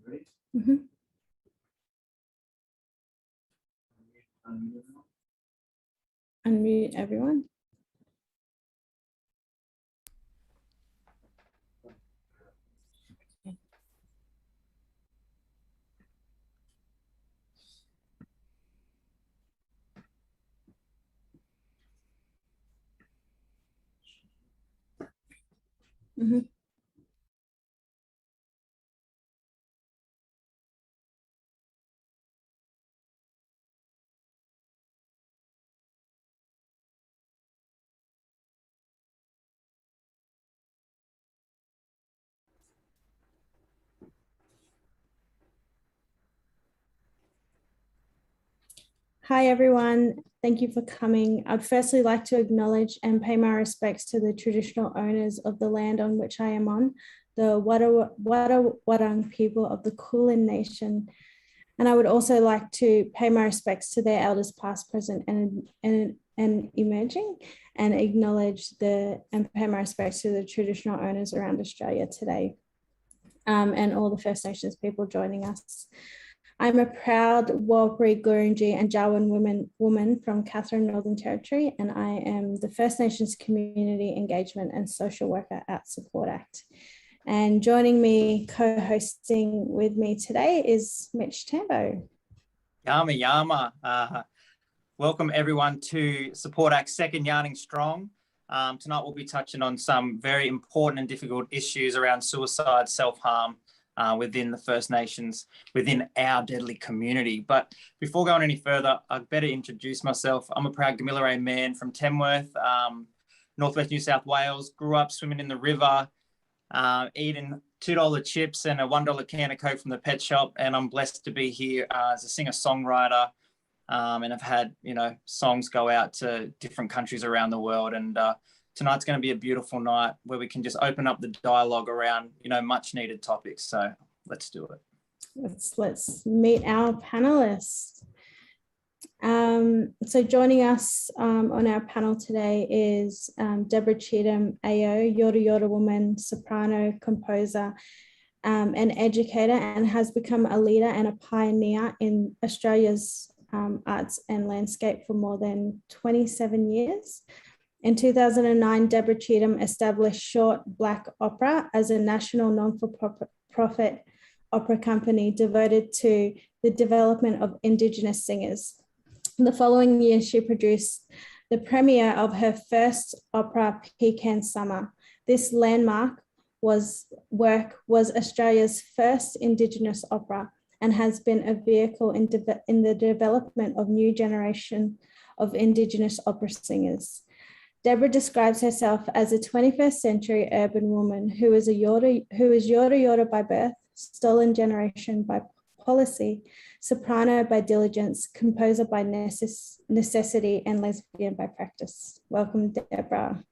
Mm-hmm. Unmute everyone. Mm-hmm. Hi, everyone. Thank you for coming. I'd firstly like to acknowledge and pay my respects to the traditional owners of the land on which I am on, the Wadawurrung people of the Kulin Nation. And I would also like to pay my respects to their elders past, present, and emerging, and acknowledge and pay my respects to the traditional owners around Australia today, and all the First Nations people joining us. I'm a proud Warlpiri, Gurungi and Jawoyn woman from Katherine, Northern Territory, and I am the First Nations Community Engagement and Social Worker at Support Act. And joining me, co-hosting with me today is Mitch Tambo. Yama yama. Welcome everyone to Support Act's second Yarning Strong. Tonight we'll be touching on some very important and difficult issues around suicide, self-harm, within the First Nations, within our deadly community. But before going any further, I'd better introduce myself. I'm a proud Gamilaroi man from Tamworth, northwest New South Wales. Grew up swimming in the river, eating $2 chips and a $1 can of Coke from the pet shop. And I'm blessed to be here as a singer-songwriter. And I've had, songs go out to different countries around the world. And tonight's going to be a beautiful night where we can just open up the dialogue around, much needed topics. So let's do it. Let's meet our panelists. So joining us on our panel today is Deborah Cheetham, AO, Yorta Yorta woman, soprano, composer, an educator, and has become a leader and a pioneer in Australia's arts and landscape for more than 27 years. In 2009, Deborah Cheetham established Short Black Opera as a national non-for-profit opera company devoted to the development of Indigenous singers. The following year, she produced the premiere of her first opera, Pecan Summer. This landmark work was Australia's first Indigenous opera and has been a vehicle in the development of new generation of Indigenous opera singers. Deborah describes herself as a 21st century urban woman who is Yorta Yorta by birth, stolen generation by policy, soprano by diligence, composer by necessity, and lesbian by practice. Welcome, Deborah.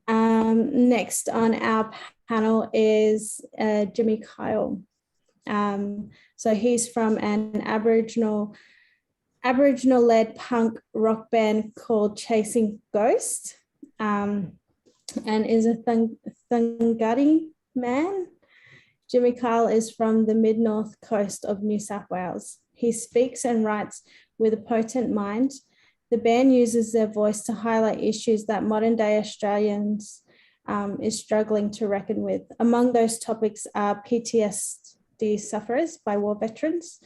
Next on our panel is Jimmy Kyle. So he's from an Aboriginal-led punk rock band called Chasing Ghost, and is a Thungari man. Jimmy Kyle is from the mid-north coast of New South Wales. He speaks and writes with a potent mind. The band uses their voice to highlight issues that modern-day Australians is struggling to reckon with. Among those topics are PTSD sufferers by war veterans,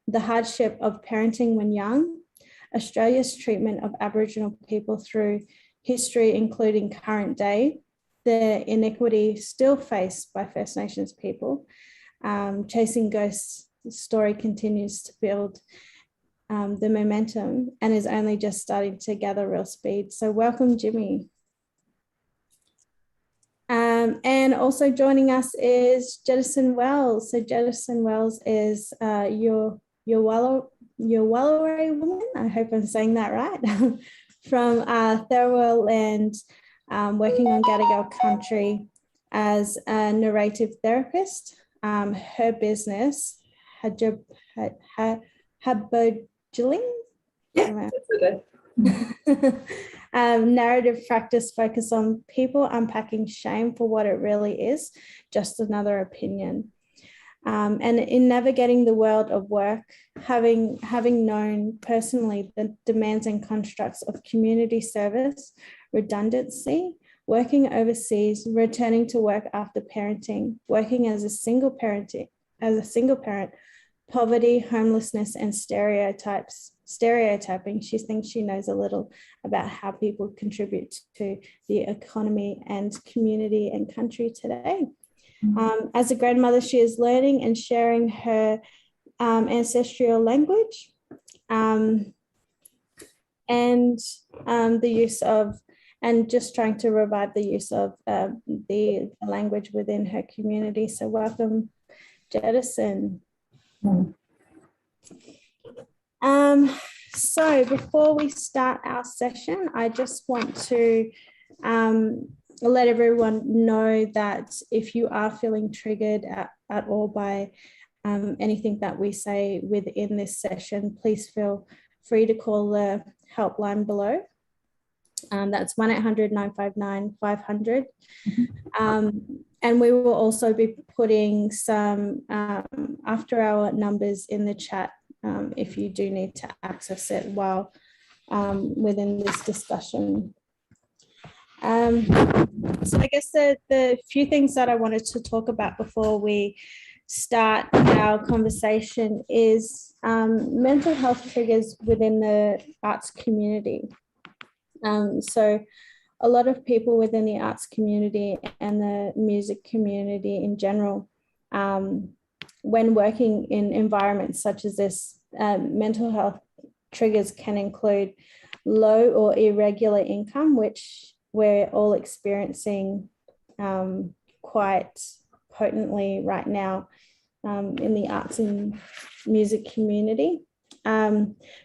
the hardship of parenting when young, Australia's treatment of Aboriginal people through history, including current day, the inequity still faced by First Nations people. Chasing Ghosts' story continues to build the momentum and is only just starting to gather real speed. So welcome, Jimmy. And also joining us is Jedison Wells. So Jedison Wells is your Wallarei woman, I hope I'm saying that right, from Tharawal land, working on Gadigal country as a narrative therapist. Her business, Habodjiling, Narrative practice focus on people unpacking shame for what it really is, just another opinion. And in navigating the world of work, having known personally the demands and constructs of community service, redundancy, working overseas, returning to work after parenting, working as a single parent, poverty, homelessness, and stereotyping. She thinks she knows a little about how people contribute to the economy and community and country today. As a grandmother, she is learning and sharing her ancestral language and the use of, and just trying to revive the use of the language within her community. So welcome, Jedison. So before we start our session, I just want to let everyone know that if you are feeling triggered at all by anything that we say within this session, please feel free to call the helpline below. That's 1-800-959-500. And we will also be putting some after hour numbers in the chat if you do need to access it while within this discussion. So I guess the few things that I wanted to talk about before we start our conversation is mental health triggers within the arts community. So a lot of people within the arts community and the music community in general, when working in environments such as this, mental health triggers can include low or irregular income, which we're all experiencing quite potently right now in the arts and music community.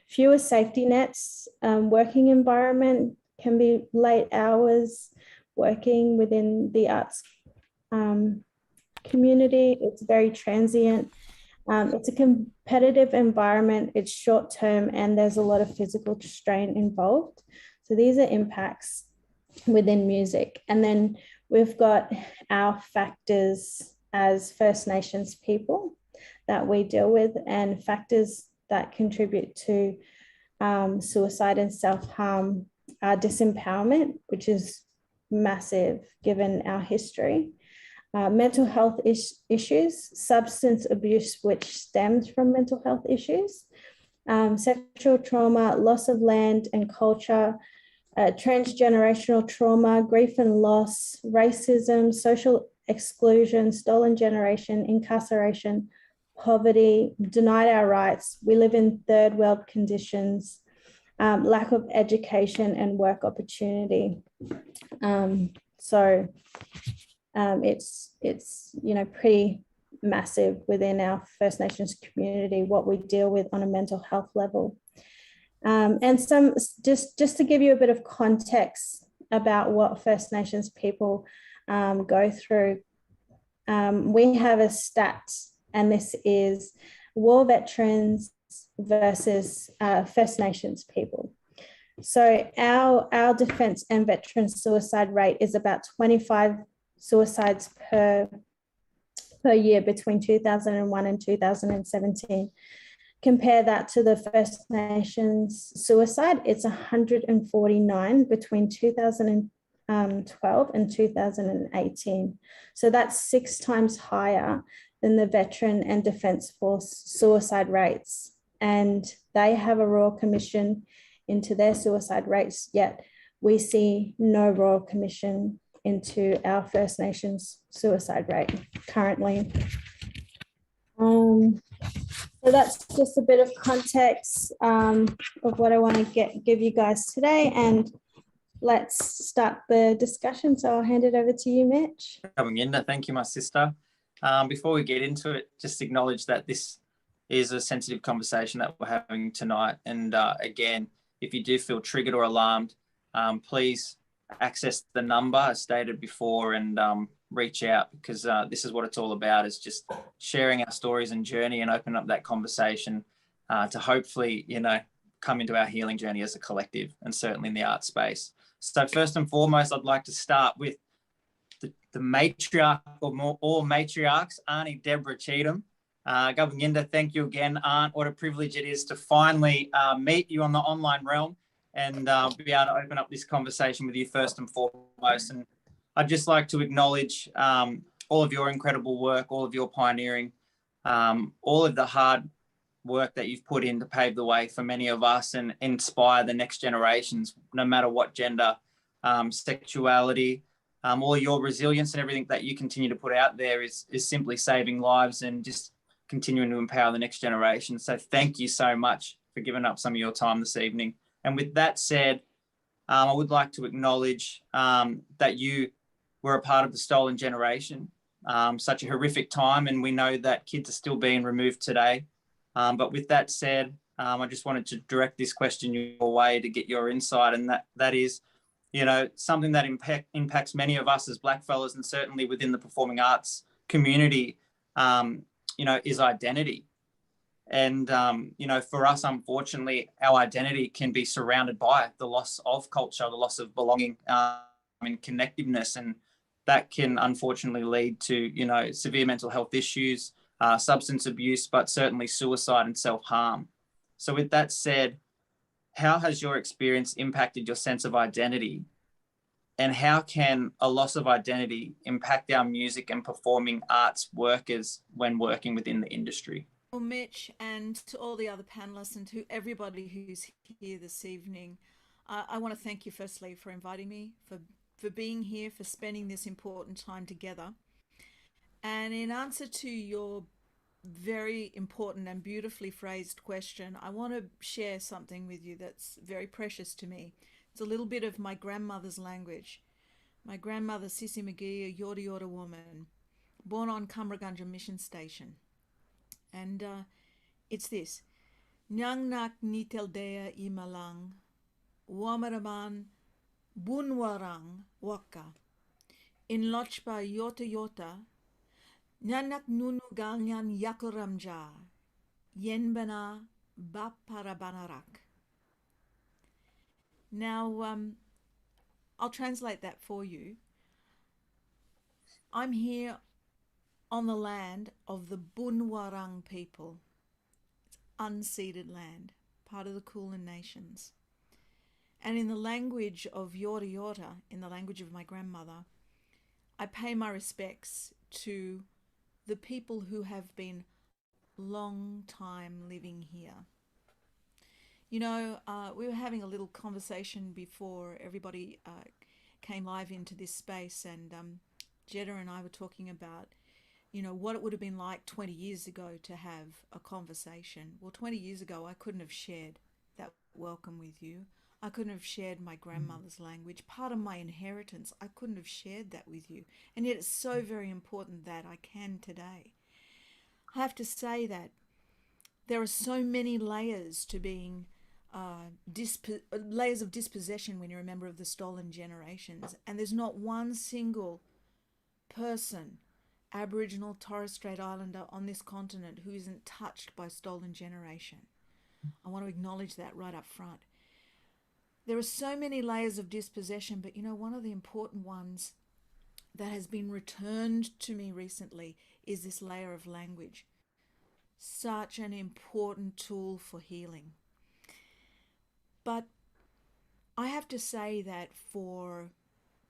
Fewer safety nets, working environment can be late hours, working within the arts community. It's very transient. It's a competitive environment, it's short term, and there's a lot of physical strain involved. So these are impacts within music. And then we've got our factors as First Nations people that we deal with, and factors that contribute to suicide and self-harm, disempowerment, which is massive given our history, mental health issues, substance abuse, which stems from mental health issues, sexual trauma, loss of land and culture, transgenerational trauma, grief and loss, racism, social exclusion, stolen generation, incarceration, poverty, denied our rights. We live in third world conditions, lack of education and work opportunity. It's pretty massive within our First Nations community what we deal with on a mental health level. And some just to give you a bit of context about what First Nations people go through, we have a stat, and this is war veterans versus First Nations people. So our defence and veteran suicide rate is about 25 suicides per year between 2001 and 2017. Compare that to the First Nations suicide, it's 149 between 2012 and 2018. So that's 6 times higher than the Veteran and Defence Force suicide rates. And they have a Royal Commission into their suicide rates, yet we see no Royal Commission into our First Nations suicide rate currently. So that's just a bit of context of what I want to give you guys today, and let's start the discussion. So I'll hand it over to you, Mitch. Coming in, thank you, my sister. Before we get into it, just acknowledge that this is a sensitive conversation that we're having tonight. And again, if you do feel triggered or alarmed, please access the number as stated before and reach out, because this is what it's all about, is just sharing our stories and journey and open up that conversation to hopefully, come into our healing journey as a collective, and certainly in the art space. So first and foremost, I'd like to start with the matriarch or all matriarchs, Auntie Deborah Cheetham. Govinda, thank you again, Aunt. What a privilege it is to finally meet you on the online realm and be able to open up this conversation with you first and foremost. And I'd just like to acknowledge all of your incredible work, all of your pioneering, all of the hard work that you've put in to pave the way for many of us and inspire the next generations, no matter what gender, sexuality, all your resilience and everything that you continue to put out there is simply saving lives and just continuing to empower the next generation. So thank you so much for giving up some of your time this evening. And with that said, I would like to acknowledge that you were a part of the stolen generation, such a horrific time, and we know that kids are still being removed today. But with that said, I just wanted to direct this question your way to get your insight, and that is, you know, something that impacts many of us as blackfellas, and certainly within the performing arts community, you know, is identity. And, you know, for us, unfortunately, our identity can be surrounded by the loss of culture, the loss of belonging and connectiveness. And that can unfortunately lead to, you know, severe mental health issues, substance abuse, but certainly suicide and self-harm. So with that said, how has your experience impacted your sense of identity? And how can a loss of identity impact our music and performing arts workers when working within the industry? Well, Mitch, and to all the other panelists and to everybody who's here this evening, I want to thank you firstly for inviting me, for being here, for spending this important time together. And in answer to your very important and beautifully phrased question, I want to share something with you that's very precious to me. It's a little bit of my grandmother's language. My grandmother, Sissy McGee, a Yorta Yorta woman, born on Cumbragunja Mission Station. And it's this. Nyang nak niteldea imalang, wamaraman bunwarang waka. In lochpa Yorta Yorta, nyanak nunu galnyan yakuramja, yenbana baparabanarak. Now, I'll translate that for you. I'm here on the land of the Bunwarang people. It's unceded land, part of the Kulin Nations. And in the language of Yorta Yorta, in the language of my grandmother, I pay my respects to the people who have been long time living here. You know, we were having a little conversation before everybody came live into this space, and Jeddah and I were talking about, you know, what it would have been like 20 years ago to have a conversation. Well, 20 years ago, I couldn't have shared that welcome with you. I couldn't have shared my grandmother's language, part of my inheritance. I couldn't have shared that with you. And yet it's so very important that I can today. I have to say that there are so many layers to being layers of dispossession when you're a member of the stolen generations, and there's not one single person, Aboriginal, Torres Strait Islander on this continent, who isn't touched by stolen generation. I want to acknowledge that right up front. There are so many layers of dispossession, but you know, one of the important ones that has been returned to me recently is this layer of language. Such an important tool for healing. But I have to say that for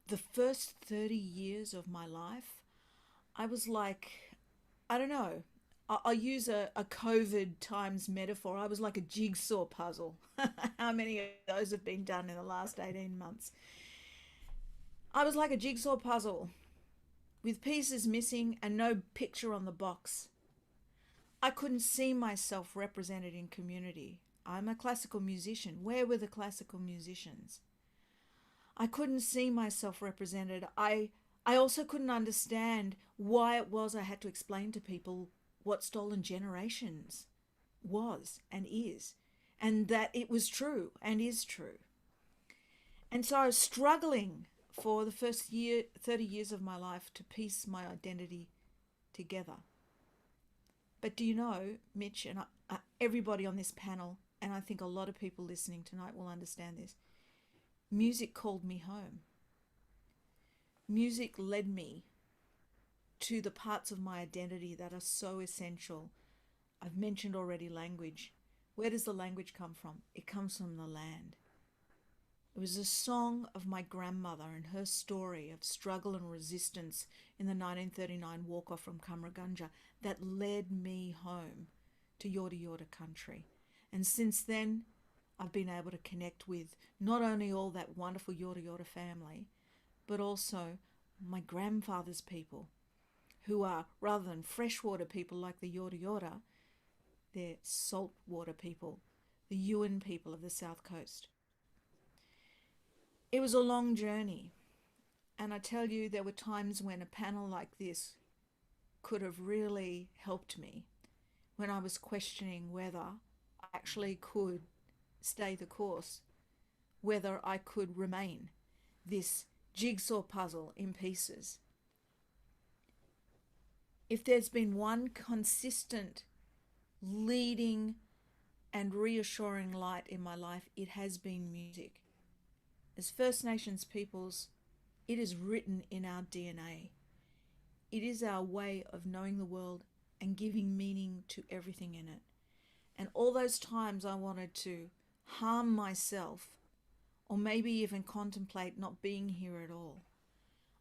the first 30 years of my life, I was like, I don't know, I'll use a COVID times metaphor. I was like a jigsaw puzzle. How many of those have been done in the last 18 months? I was like a jigsaw puzzle with pieces missing and no picture on the box. I couldn't see myself represented in community. I'm a classical musician. Where were the classical musicians? I couldn't see myself represented. I also couldn't understand why it was I had to explain to people what stolen generations was and is, and that it was true and is true. And so I was struggling for the first 30 years of my life to piece my identity together. But do you know, Mitch, and everybody on this panel, and I think a lot of people listening tonight will understand this, music called me home. Music led me to the parts of my identity that are so essential. I've mentioned already language. Where does the language come from? It comes from the land. It was a song of my grandmother and her story of struggle and resistance in the 1939 walk-off from Kamargunja that led me home to Yorta Yorta country. And since then, I've been able to connect with not only all that wonderful Yorta Yorta family, but also my grandfather's people, who are, rather than freshwater people like the Yorta Yorta, they're saltwater people, the Yuin people of the South Coast. It was a long journey, and I tell you, there were times when a panel like this could have really helped me when I was questioning whether I actually could stay the course, whether I could remain this jigsaw puzzle in pieces. If there's been one consistent, leading and reassuring light in my life, it has been music. As First Nations peoples, it is written in our DNA. It is our way of knowing the world and giving meaning to everything in it. And all those times I wanted to harm myself, or maybe even contemplate not being here at all,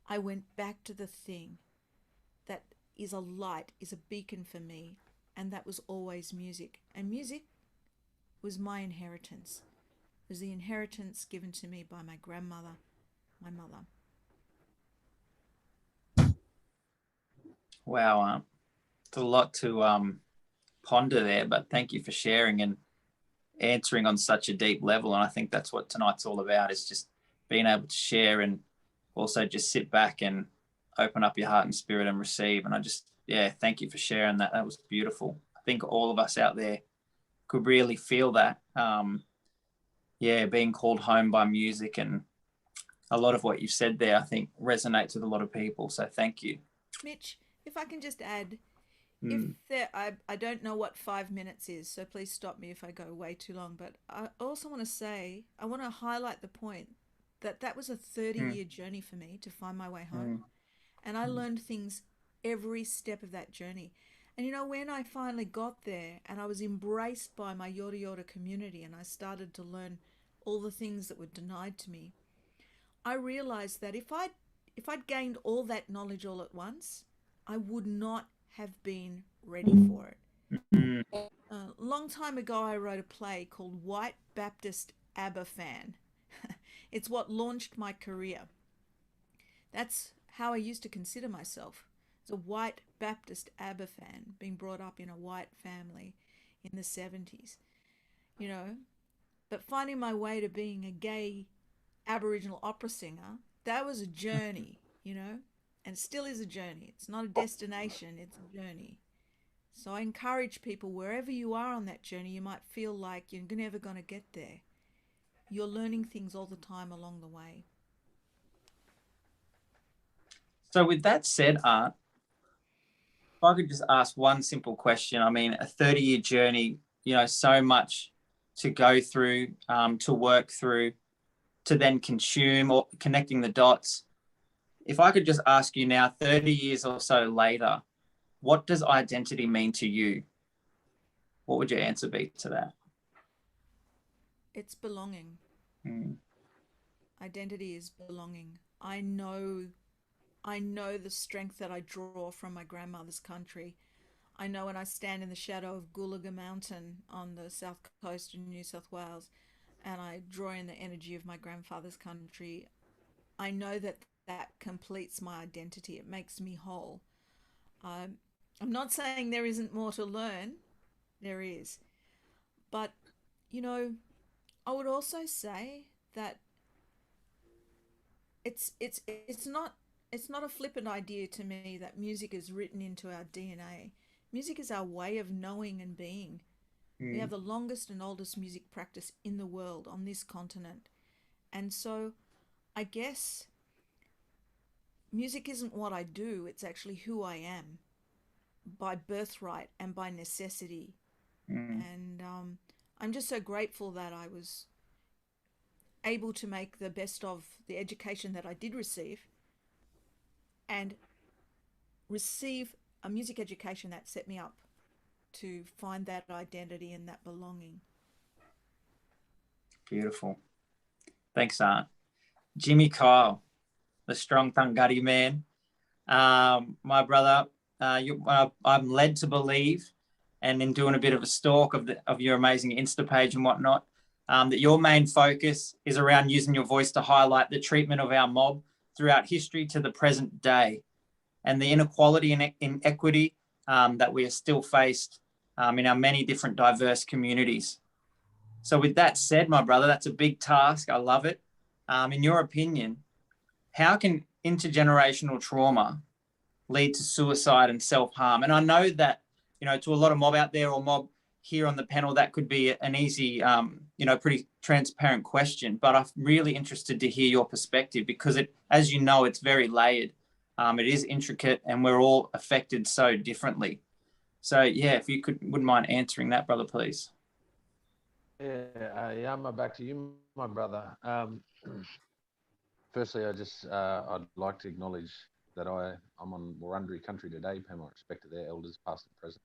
I went back to the thing that is a light, is a beacon for me, and that was always music. And music was my inheritance. It was the inheritance given to me by my grandmother, my mother. Wow, it's a lot to ponder there, but thank you for sharing and answering on such a deep level. And I think that's what tonight's all about, is just being able to share and also just sit back and open up your heart and spirit and receive. And I just, thank you for sharing that. That was beautiful. I think all of us out there could really feel that. Being called home by music, and a lot of what you've said there, I think, resonates with a lot of people. So thank you. Mitch, if I can just add, I don't know what 5 minutes is, so please stop me if I go way too long, but I also want to say, I want to highlight the point that was a 30-year journey for me to find my way home. And I learned things every step of that journey. And you know, when I finally got there and I was embraced by my Yorta Yorta community and I started to learn all the things that were denied to me, I realized that if I'd gained all that knowledge all at once, I would not have been ready for it. A long time ago, I wrote a play called White Baptist ABBA Fan. It's what launched my career. That's how I used to consider myself, as a white Baptist ABBA fan, being brought up in a white family in the 70s, you know. But finding my way to being a gay Aboriginal opera singer, that was a journey, you know, and still is a journey. It's not a destination, it's a journey. So I encourage people, wherever you are on that journey, you might feel like you're never going to get there. You're learning things all the time along the way. So with that said, Art, if I could just ask one simple question. I mean, a 30-year journey, you know, so much to go through, to work through, to then consume, or connecting the dots. If I could just ask you now, 30 years or so later, what does identity mean to you? What would your answer be to that? It's belonging. Identity is belonging. I know the strength that I draw from my grandmother's country. I know when I stand in the shadow of Gulaga Mountain on the south coast of New South Wales and I draw in the energy of my grandfather's country, I know that completes my identity. It makes me whole. I'm not saying there isn't more to learn. There is. But, you know, I would also say that it's not a flippant idea to me that music is written into our DNA. Music is our way of knowing and being. We have the longest and oldest music practice in the world on this continent. And so I guess music isn't what I do, it's actually who I am by birthright and by necessity. And I'm just so grateful that I was able to make the best of the education that I did receive and receive a music education that set me up to find that identity and that belonging. Beautiful. Thanks, Aunt. Jimmy Kyle, the strong Thangari man. My brother, I'm led to believe, and in doing a bit of a stalk of your amazing Insta page and whatnot, that your main focus is around using your voice to highlight the treatment of our mob throughout history to the present day, and the inequality and inequity that we are still faced in our many different diverse communities. So with that said, my brother, that's a big task. I love it. In your opinion, how can intergenerational trauma lead to suicide and self-harm? And I know that, to a lot of mob out there or mob here on the panel, that could be an easy, pretty transparent question, but I'm really interested to hear your perspective because as you know, it's very layered. It is intricate and we're all affected so differently. So yeah, if you wouldn't mind answering that, brother, please. Yeah, Yama, back to you, my brother. Firstly, I'd like to acknowledge that I'm on Wurundjeri country today, pay my respect to their elders, past and present,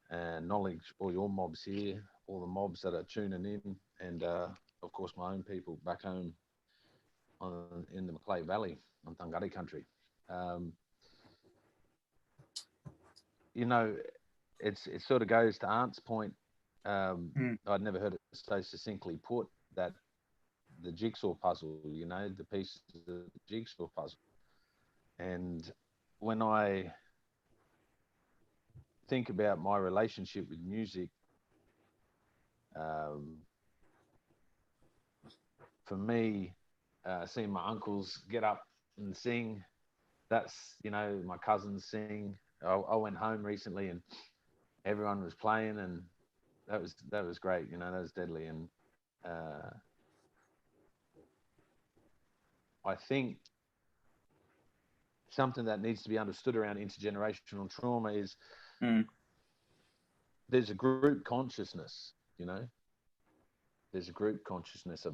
and acknowledge all your mobs here, all the mobs that are tuning in, and of course my own people back home in the Macleay Valley on Thangari country. It sort of goes to Aunt's point. I'd never heard it so succinctly put, that the jigsaw puzzle, the pieces of the jigsaw puzzle. And when I think about my relationship with music, for me, seeing my uncles get up and sing, that's, my cousins sing. I went home recently and everyone was playing, and that was great. That was deadly. And I think something that needs to be understood around intergenerational trauma is there's a group consciousness, there's a group consciousness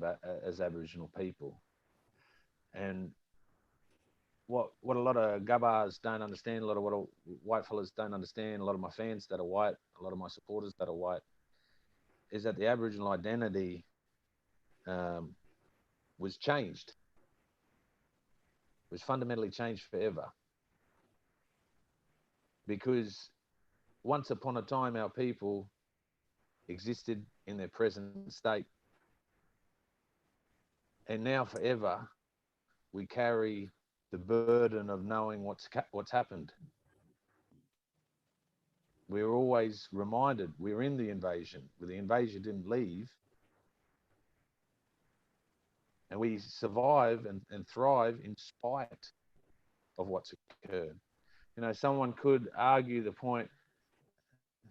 as Aboriginal people. And what a lot of Gabbars don't understand, a lot of white fellas don't understand, a lot of my fans that are white, a lot of my supporters that are white, is that the Aboriginal identity was changed. It was fundamentally changed forever. Because once upon a time, our people existed in their present state. And now forever, we carry the burden of knowing what's happened. We're always reminded we're in the invasion. Well, the invasion didn't leave. And we survive and thrive in spite of what's occurred. Someone could argue the point,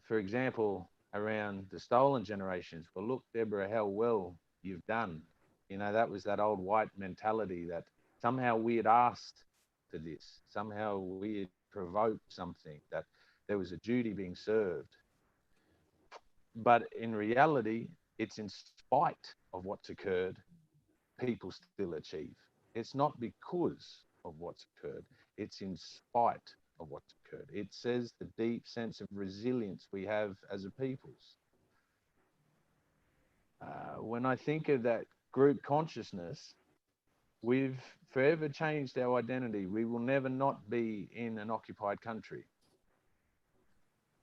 for example, around the stolen generations. Well, look, Deborah, how well you've done. That was that old white mentality that somehow we had asked for this. Somehow we had provoked something, that there was a duty being served. But in reality, it's in spite of what's occurred, people still achieve. It's not because of what's occurred. It's in spite of what's occurred. It says the deep sense of resilience we have as a peoples. When I think of that group consciousness, we've forever changed our identity. We will never not be in an occupied country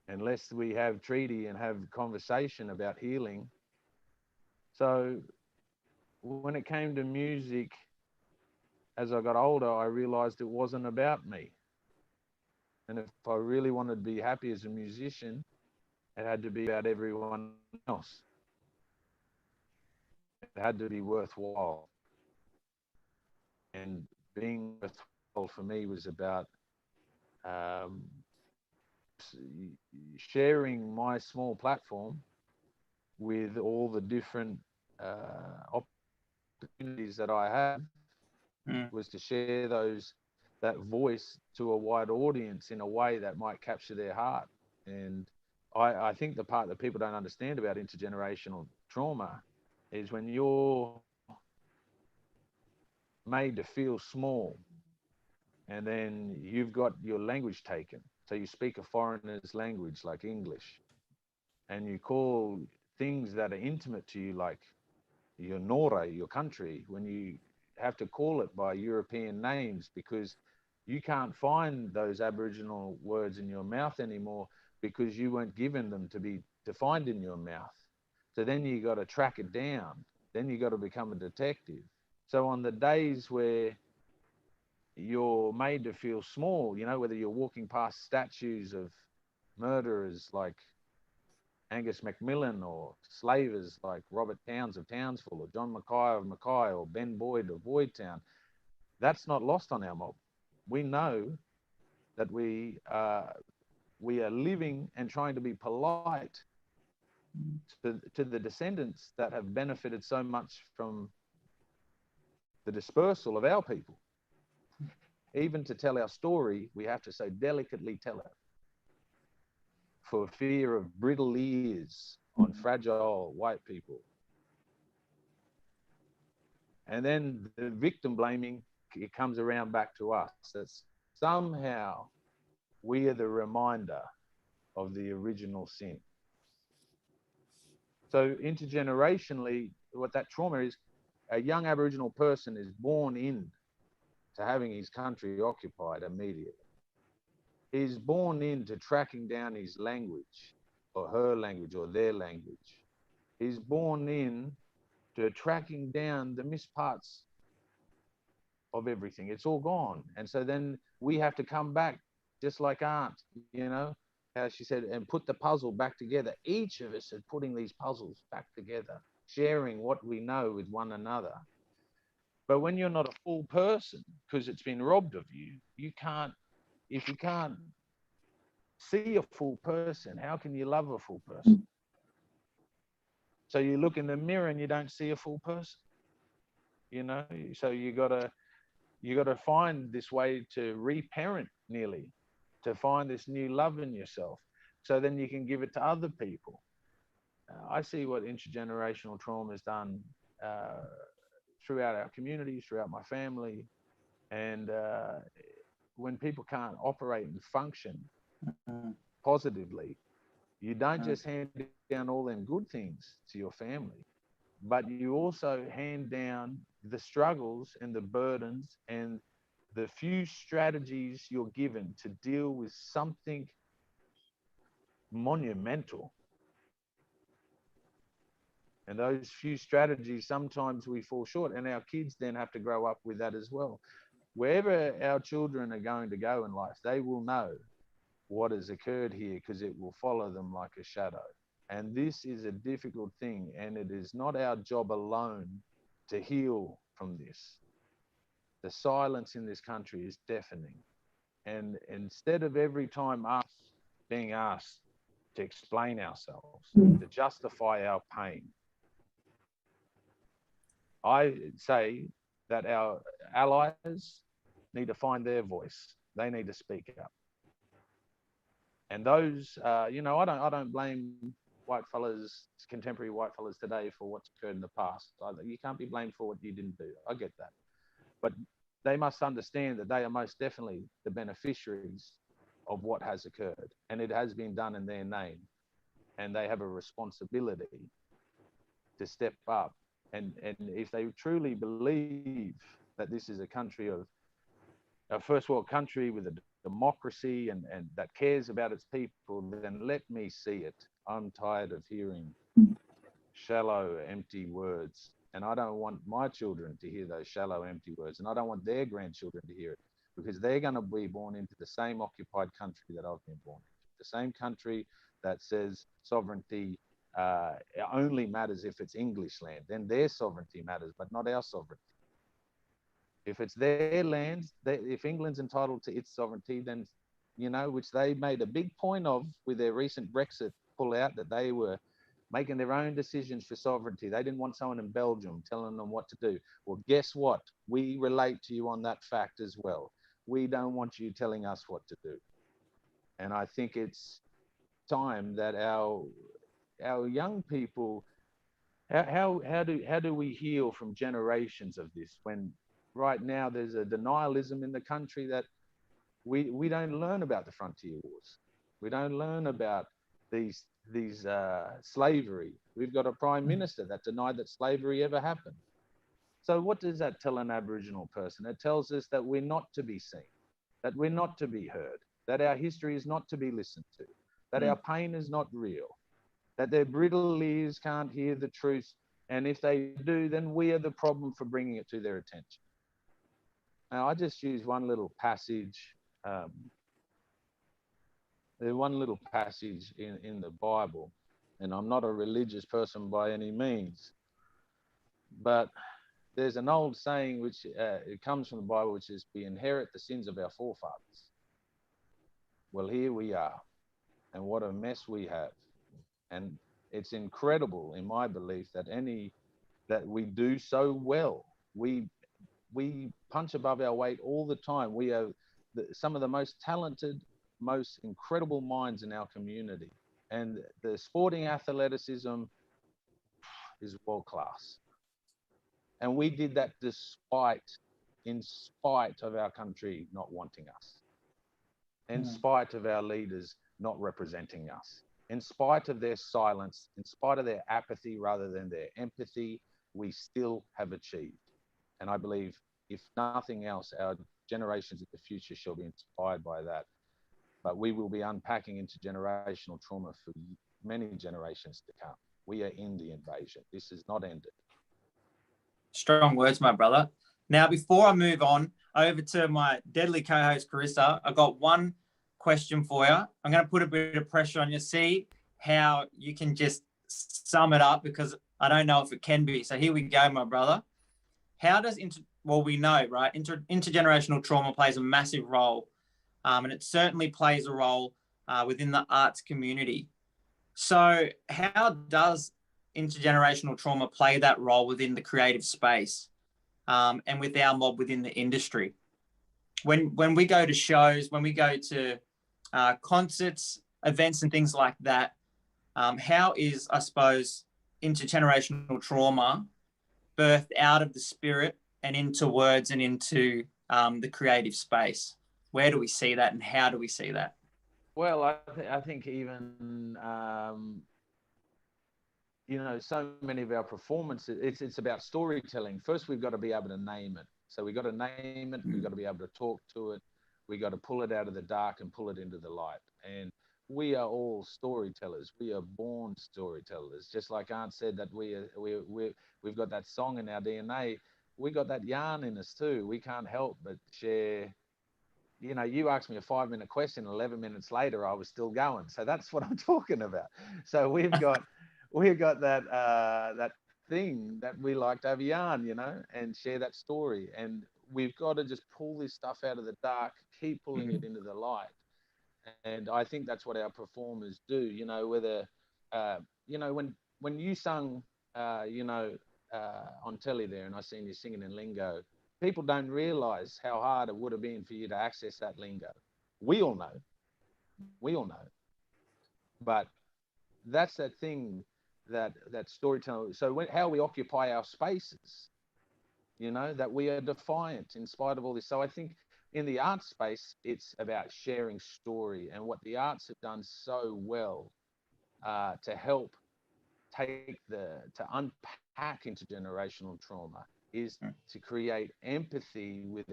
unless we have treaty and have conversation about healing. So when it came to music, as I got older, I realized it wasn't about me. And if I really wanted to be happy as a musician, it had to be about everyone else. It had to be worthwhile. And being worthwhile for me was about sharing my small platform with all the different opportunities that I have, was to share that voice to a wide audience in a way that might capture their heart. And I think the part that people don't understand about intergenerational trauma is when you're made to feel small, and then you've got your language taken. So you speak a foreigner's language like English, and you call things that are intimate to you like your Nora, your country, when you have to call it by European names because you can't find those Aboriginal words in your mouth anymore because you weren't given them to be defined in your mouth. So then you got to track it down. Then you got to become a detective. So on the days where you're made to feel small, you know, whether you're walking past statues of murderers like Angus Macmillan or slavers like Robert Towns of Townsville or John Mackay of Mackay or Ben Boyd of Boydtown, that's not lost on our mob. We know that we are living and trying to be polite to the descendants that have benefited so much from the dispersal of our people. Even to tell our story, we have to so delicately tell it for fear of brittle ears on fragile white people. And then the victim blaming, it comes around back to us. That somehow we are the reminder of the original sin. So intergenerationally, what that trauma is, a young Aboriginal person is born in to having his country occupied immediately. He's born into tracking down his language or her language or their language. He's born in to tracking down the missed parts of everything. It's all gone. And so then we have to come back, just like Aunt, you know, how she said, and put the puzzle back together. Each of us are putting these puzzles back together, sharing what we know with one another. But when you're not a full person, because it's been robbed of you, you can't, if you can't see a full person, how can you love a full person? So you look in the mirror and you don't see a full person, you know. So you gotta find this way to reparent nearly, to find this new love in yourself, so then you can give it to other people. I see what intergenerational trauma has done throughout our community, throughout my family, and when people can't operate and function positively, you don't just hand down all them good things to your family, but you also hand down the struggles and the burdens and the few strategies you're given to deal with something monumental. And those few strategies, sometimes we fall short, and our kids then have to grow up with that as well. Wherever our children are going to go in life, they will know what has occurred here because it will follow them like a shadow. And this is a difficult thing, and it is not our job alone to heal from this. The silence in this country is deafening. And instead of every time us being asked to explain ourselves, to justify our pain, I say that our allies need to find their voice. They need to speak up. And those, you know, I don't blame white fellas, contemporary white fellas today for what's occurred in the past. You can't be blamed for what you didn't do. I get that. But they must understand that they are most definitely the beneficiaries of what has occurred. And it has been done in their name. And they have a responsibility to step up. And if they truly believe that this is a country of a first world country with a democracy and that cares about its people, then let me see it. I'm tired of hearing shallow, empty words. And I don't want my children to hear those shallow, empty words. And I don't want their grandchildren to hear it, because they're going to be born into the same occupied country that I've been born into. The same country that says sovereignty only matters if it's English land. Then their sovereignty matters, but not our sovereignty. If it's their land, if England's entitled to its sovereignty, then, you know, which they made a big point of with their recent Brexit pullout, that they were making their own decisions for sovereignty. They didn't want someone in Belgium telling them what to do. Well, guess what? We relate to you on that fact as well. We don't want you telling us what to do. And I think it's time that our young people, how do we heal from generations of this when right now there's a denialism in the country that we don't learn about the frontier wars. We don't learn about these slavery. We've got a prime minister that denied that slavery ever happened. So what does that tell an Aboriginal person? It tells us that we're not to be seen, that we're not to be heard, that our history is not to be listened to, that our pain is not real, that their brittle ears can't hear the truth. And if they do, then we are the problem for bringing it to their attention. Now, I just use one little passage. There's one little passage in the Bible, and I'm not a religious person by any means, but there's an old saying which it comes from the Bible, which is, we inherit the sins of our forefathers. Well, here we are, and what a mess we have. And it's incredible, in my belief, that we do so well. We punch above our weight all the time. We are some of the most talented, most incredible minds in our community, and the sporting athleticism is world class. And we did that in spite of our country not wanting us, in spite of our leaders not representing us, in spite of their silence, in spite of their apathy rather than their empathy, we still have achieved. And I believe, if nothing else, our generations of the future shall be inspired by that. But we will be unpacking intergenerational trauma for many generations to come. We are in the invasion. This is not ended. Strong words, my brother. Now, before I move on over to my deadly co-host, Cerisa, I've got one question for you. I'm going to put a bit of pressure on you, see how you can just sum it up, because I don't know if it can be. So here we go, my brother. How does, we know, right, intergenerational trauma plays a massive role, and it certainly plays a role within the arts community. So how does intergenerational trauma play that role within the creative space, and with our mob within the industry? When we go to shows, when we go to concerts, events and things like that, how is, I suppose, intergenerational trauma birthed out of the spirit and into words and into the creative space? Where do we see that, and how do we see that? Well, I think even, so many of our performances, it's about storytelling. First, we've got to be able to name it. So we've got to name it. We've got to be able to talk to it. We got to pull it out of the dark and pull it into the light. And we are all storytellers. We are born storytellers. Just like Aunt said, that we've got that song in our DNA. We got that yarn in us too. We can't help but share. You asked me a 5-minute question, 11 minutes later, I was still going. So that's what I'm talking about. So we've got that thing that we like to have yarn, and share that story. And we've got to just pull this stuff out of the dark, keep pulling it into the light. And I think that's what our performers do, whether, when you sung, on telly there, and I seen you singing in lingo, people don't realize how hard it would have been for you to access that lingo. We all know. But that's that thing, that storytelling. So how we occupy our spaces, that we are defiant in spite of all this. So I think in the art space, it's about sharing story, and what the arts have done so well to help to unpack intergenerational trauma is to create empathy with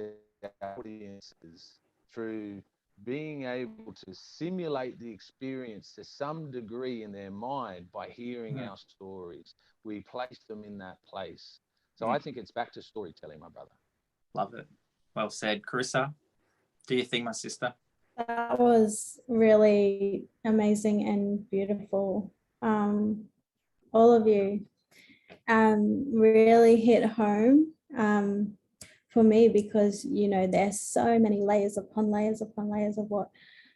our audiences through being able to simulate the experience to some degree in their mind by hearing our stories. We place them in that place. So I think it's back to storytelling, my brother. Love it. Well said. Cerisa, do you think, my sister? That was really amazing and beautiful. All of you really hit home for me, because there's so many layers upon layers upon layers of what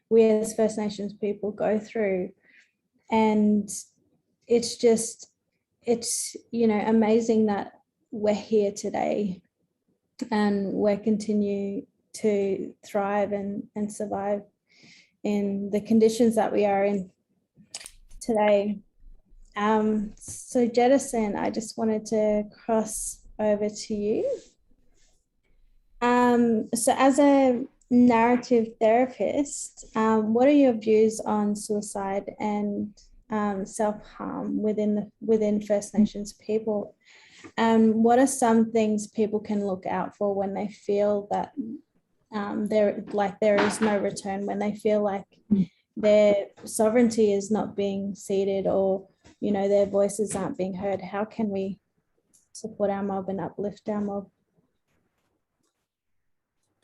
we as First Nations people go through, and it's amazing that we're here today and we're continue to thrive and survive in the conditions that we are in today. So Jedison, I just wanted to cross over to you. So as a narrative therapist, what are your views on suicide and self-harm within First Nations people? And what are some things people can look out for when they feel that there is no return, when they feel like their sovereignty is not being ceded, or their voices aren't being heard? How can we support our mob and uplift our mob?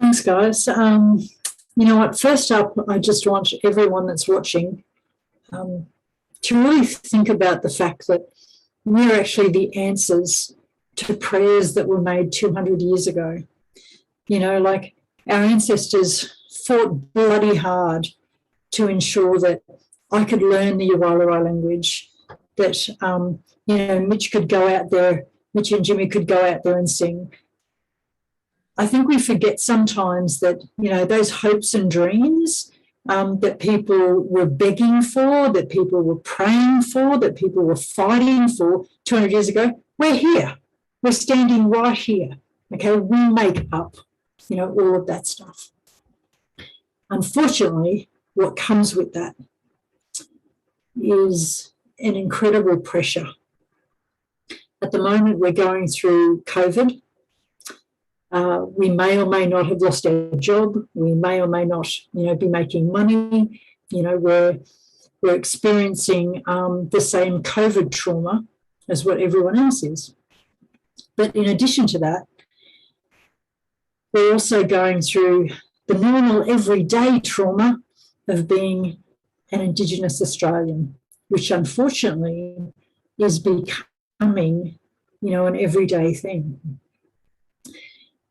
Thanks, guys. You know what? First up, I just want everyone that's watching to really think about the fact that we're actually the answers to prayers that were made 200 years ago. Like our ancestors fought bloody hard to ensure that I could learn the Yuwalari language, that, Mitch could go out there, Mitch and Jimmy could go out there and sing. I think we forget sometimes that, those hopes and dreams that people were begging for, that people were praying for, that people were fighting for 200 years ago, we're here. We're standing right here. Okay, we make up, all of that stuff. Unfortunately, what comes with that is an incredible pressure. At the moment, we're going through COVID. We may or may not have lost our job. We may or may not, be making money. We're experiencing the same COVID trauma as what everyone else is. But in addition to that, we're also going through the normal everyday trauma of being an Indigenous Australian, which unfortunately is becoming, an everyday thing.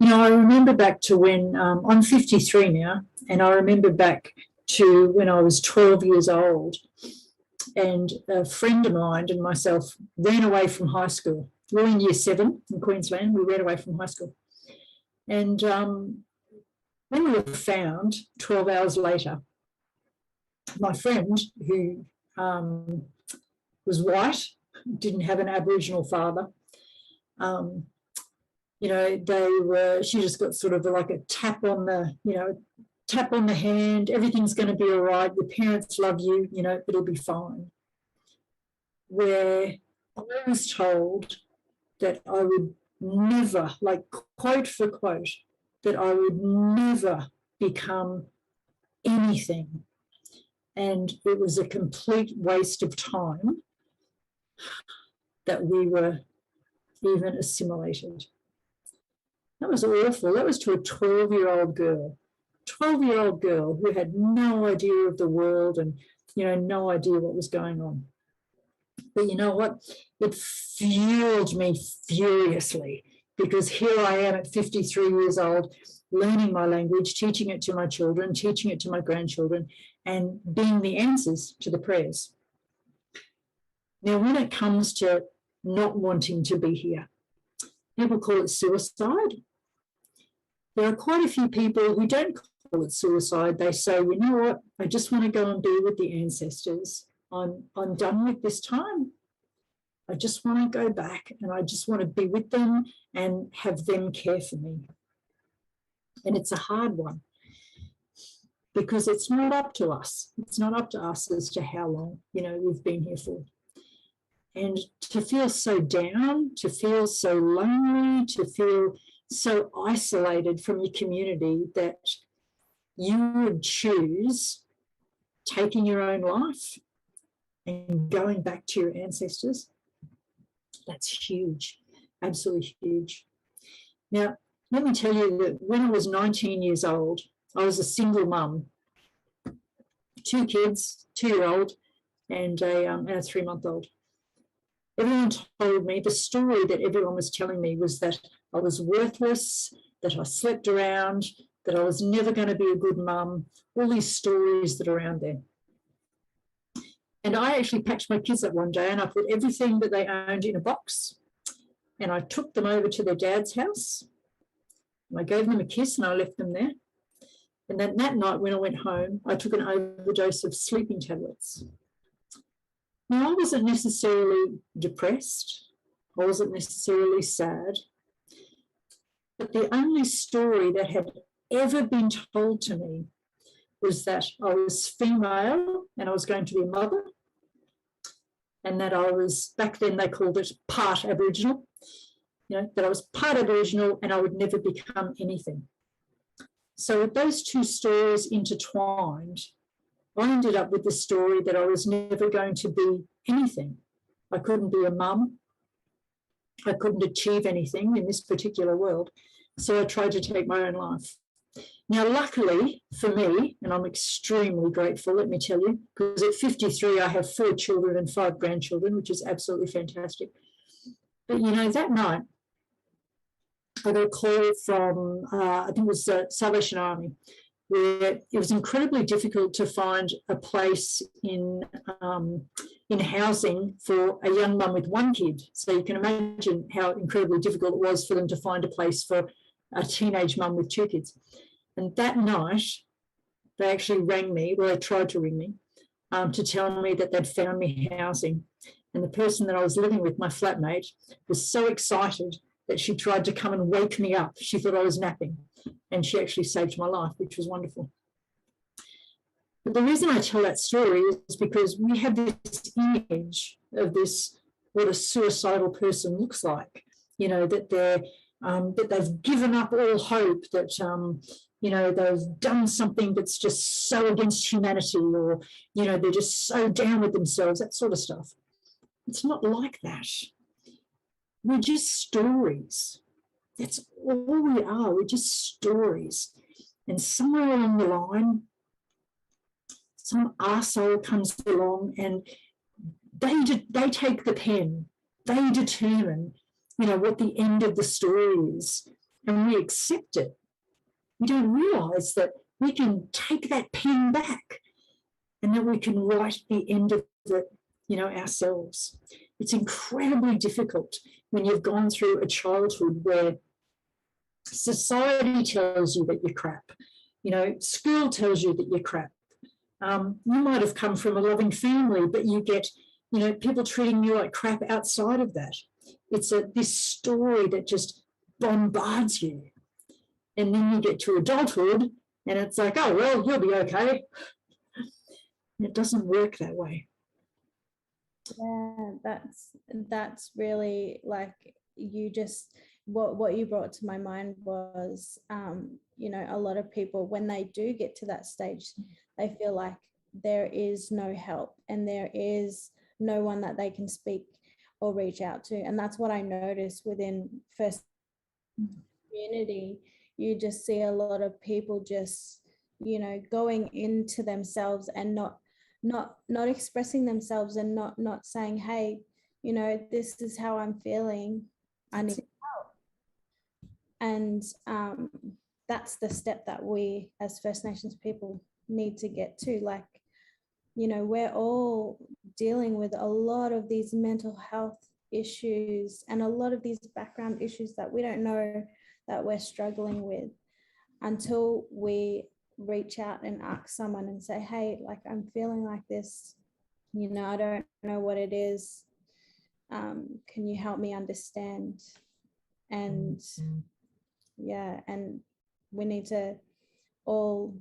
I remember back to when I'm 53 now, and I remember back to when I was 12 years old, and a friend of mine and myself ran away from high school. We were in year 7 in Queensland. We ran away from high school. And when we were found 12 hours later, my friend, who was white, didn't have an Aboriginal father, she just got sort of like a tap on the hand, everything's going to be all right, your parents love you, it'll be fine. Where I was told that I would never, like quote for quote, that I would never become anything. And it was a complete waste of time that we were even assimilated. That was awful. That was to a 12-year-old girl. 12-year-old girl who had no idea of the world and, no idea what was going on. But you know what? It fueled me furiously, because here I am at 53 years old, learning my language, teaching it to my children, teaching it to my grandchildren, and being the answers to the prayers. Now, when it comes to not wanting to be here, people call it suicide. There are quite a few people who don't call it suicide. They say, you know what, I just want to go and be with the ancestors. I'm done with this time. I just want to go back and I just want to be with them and have them care for me. And it's a hard one, because it's not up to us. It's not up to us as to how long, we've been here for. And to feel so down, to feel so lonely, to feel so isolated from your community that you would choose taking your own life and going back to your ancestors, that's huge, absolutely huge. Now, let me tell you that when I was 19 years old, I was a single mum, 2 kids, 2-year-old and a 3-month-old. Everyone told me, the story that everyone was telling me was that I was worthless, that I slept around, that I was never going to be a good mum, all these stories that are around there. And I actually packed my kids up one day and I put everything that they owned in a box and I took them over to their dad's house. And I gave them a kiss and I left them there. And then that night when I went home, I took an overdose of sleeping tablets. Now, I wasn't necessarily depressed. I wasn't necessarily sad. But the only story that had ever been told to me was that I was female and I was going to be a mother, and that I was, back then they called it part Aboriginal, that I was part Aboriginal and I would never become anything. So with those two stories intertwined, I ended up with the story that I was never going to be anything. I couldn't be a mum. I couldn't achieve anything in this particular world. So I tried to take my own life. Now, luckily for me, and I'm extremely grateful, let me tell you, because at 53, I have 4 children and 5 grandchildren, which is absolutely fantastic. But, that night, I got a call from, I think it was the Salvation Army, where it was incredibly difficult to find a place in housing for a young mum with 1 kid. So you can imagine how incredibly difficult it was for them to find a place for a teenage mum with 2 kids. And that night, they actually rang me, well, they tried to ring me, to tell me that they'd found me housing. And the person that I was living with, my flatmate, was so excited that she tried to come and wake me up. She thought I was napping, and she actually saved my life, which was wonderful. But the reason I tell that story is because we have this image of this, what a suicidal person looks like, that that they've given up all hope, that they've done something that's just so against humanity, or they're just so down with themselves, that sort of stuff. It's not like that. We're just stories. That's all we are. We're just stories. And somewhere along the line, some arsehole comes along and they take the pen. They determine, what the end of the story is, and we accept it. We don't realise that we can take that pen back and that we can write the end of it, ourselves. It's incredibly difficult when you've gone through a childhood where society tells you that you're crap, school tells you that you're crap. You might have come from a loving family, but you get, people treating you like crap outside of that. It's this story that just bombards you. And then you get to adulthood and it's like, oh, well, you'll be okay. It doesn't work that way. Yeah, that's really, like, you just, what you brought to my mind was, a lot of people, when they do get to that stage, they feel like there is no help and there is no one that they can speak or reach out to. And that's what I noticed within First community. You just see a lot of people just, going into themselves and not expressing themselves, and not saying, hey, this is how I'm feeling, I need help. And that's the step that we as First Nations people need to get to. Like, we're all dealing with a lot of these mental health issues and a lot of these background issues that we don't know that we're struggling with until we reach out and ask someone and say, hey, like, I'm feeling like this, I don't know what it is. Can you help me understand? And and we need to all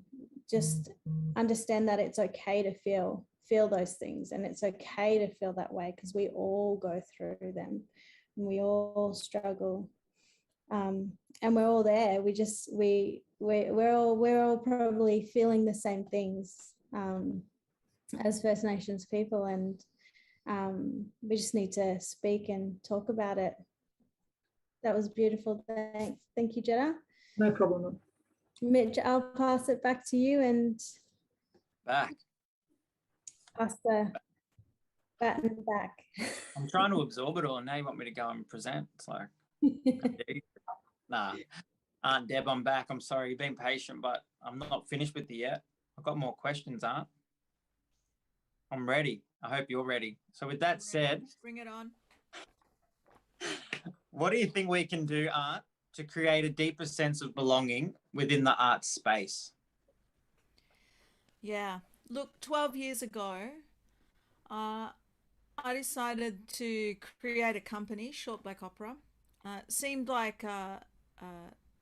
just understand that it's okay to feel those things, and it's okay to feel that way, because we all go through them and we all struggle, and we're all there. We're all probably feeling the same things as First Nations people, and we just need to speak and talk about it. That was beautiful. Thank you, Jeddah. No problem. Mitch, I'll pass it back to you and Back. pass the baton back. I'm trying to absorb it all. Now you want me to go and present? It's like, nah. Aunt Deb, I'm back. I'm sorry, you've been patient, but I'm not finished with you yet. I've got more questions, Aunt. I'm ready. I hope you're ready. So with that said, bring it on. What do you think we can do, Aunt, to create a deeper sense of belonging within the art space? Yeah. Look, 12 years ago, I decided to create a company, Short Black Opera. Seemed like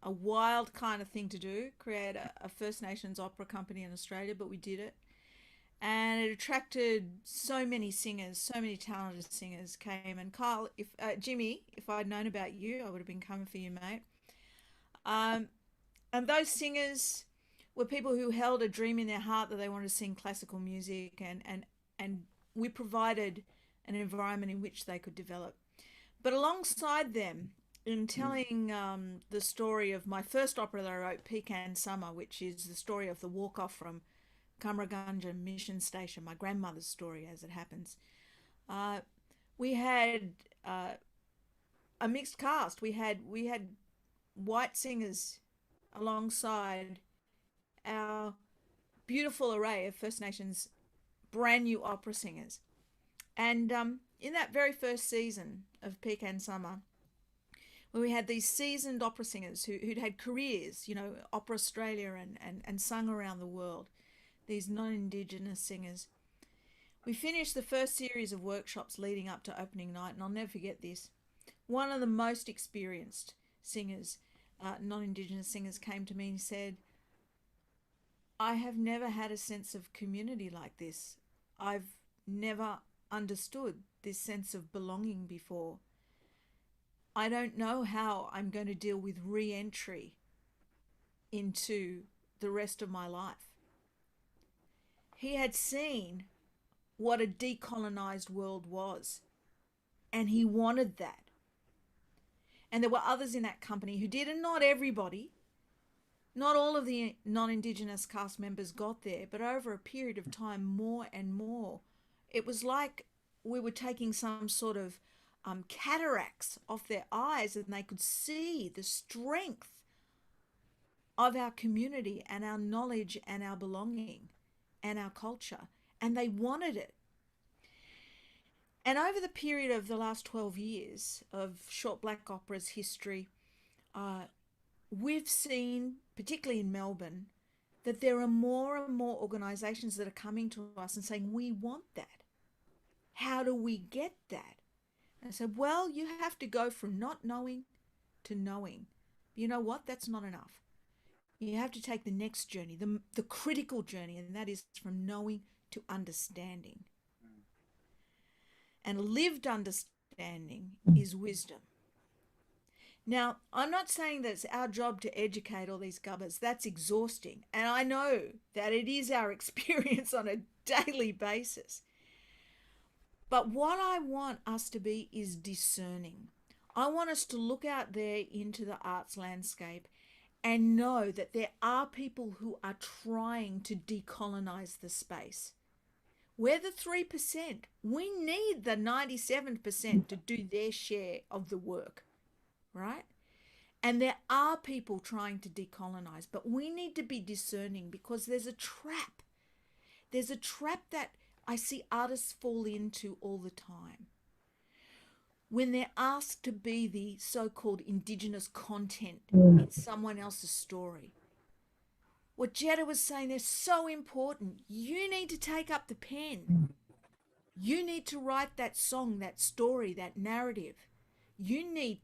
a wild kind of thing to do, create a First Nations opera company in Australia, but we did it. And it attracted so many singers, so many talented singers came. And Carl, Jimmy, if I'd known about you, I would have been coming for you, mate. And those singers were people who held a dream in their heart that they wanted to sing classical music, and we provided an environment in which they could develop. But alongside them, in telling the story of my first opera that I wrote, Pecan Summer, which is the story of the walk-off from Kamargunja Mission Station, my grandmother's story as it happens, we had a mixed cast. We had white singers alongside our beautiful array of First Nations brand new opera singers. And in that very first season of Pecan Summer, when we had these seasoned opera singers who'd had careers, you know, Opera Australia and sung around the world, these non-Indigenous singers, we finished the first series of workshops leading up to opening night, and I'll never forget this. One of the most experienced singers, non-Indigenous singers, came to me and said, I have never had a sense of community like this. I've never understood this sense of belonging before. I don't know how I'm going to deal with re-entry into the rest of my life. He had seen what a decolonized world was, and he wanted that. And there were others in that company who did, and not everybody. Not all of the non-Indigenous cast members got there, but over a period of time, more and more. It was like we were taking some sort of cataracts off their eyes, and they could see the strength of our community and our knowledge and our belonging and our culture, and they wanted it. And over the period of the last 12 years of short black opera's history, we've seen, particularly in Melbourne, that there are more and more organisations that are coming to us and saying, we want that. How do we get that? And I said, well, you have to go from not knowing to knowing. You know what? That's not enough. You have to take the next journey, the critical journey, and that is from knowing to understanding. And lived understanding is wisdom. Now, I'm not saying that it's our job to educate all these gubbers. That's exhausting. And I know that it is our experience on a daily basis. But what I want us to be is discerning. I want us to look out there into the arts landscape and know that there are people who are trying to decolonize the space. We're the 3%. We need the 97% to do their share of the work, right? And there are people trying to decolonize, but we need to be discerning because there's a trap. There's a trap that I see artists fall into all the time. When they're asked to be the so-called Indigenous content in someone else's story. What Jetta was saying, they're so important. You need to take up the pen. You need to write that song, that story, that narrative. You need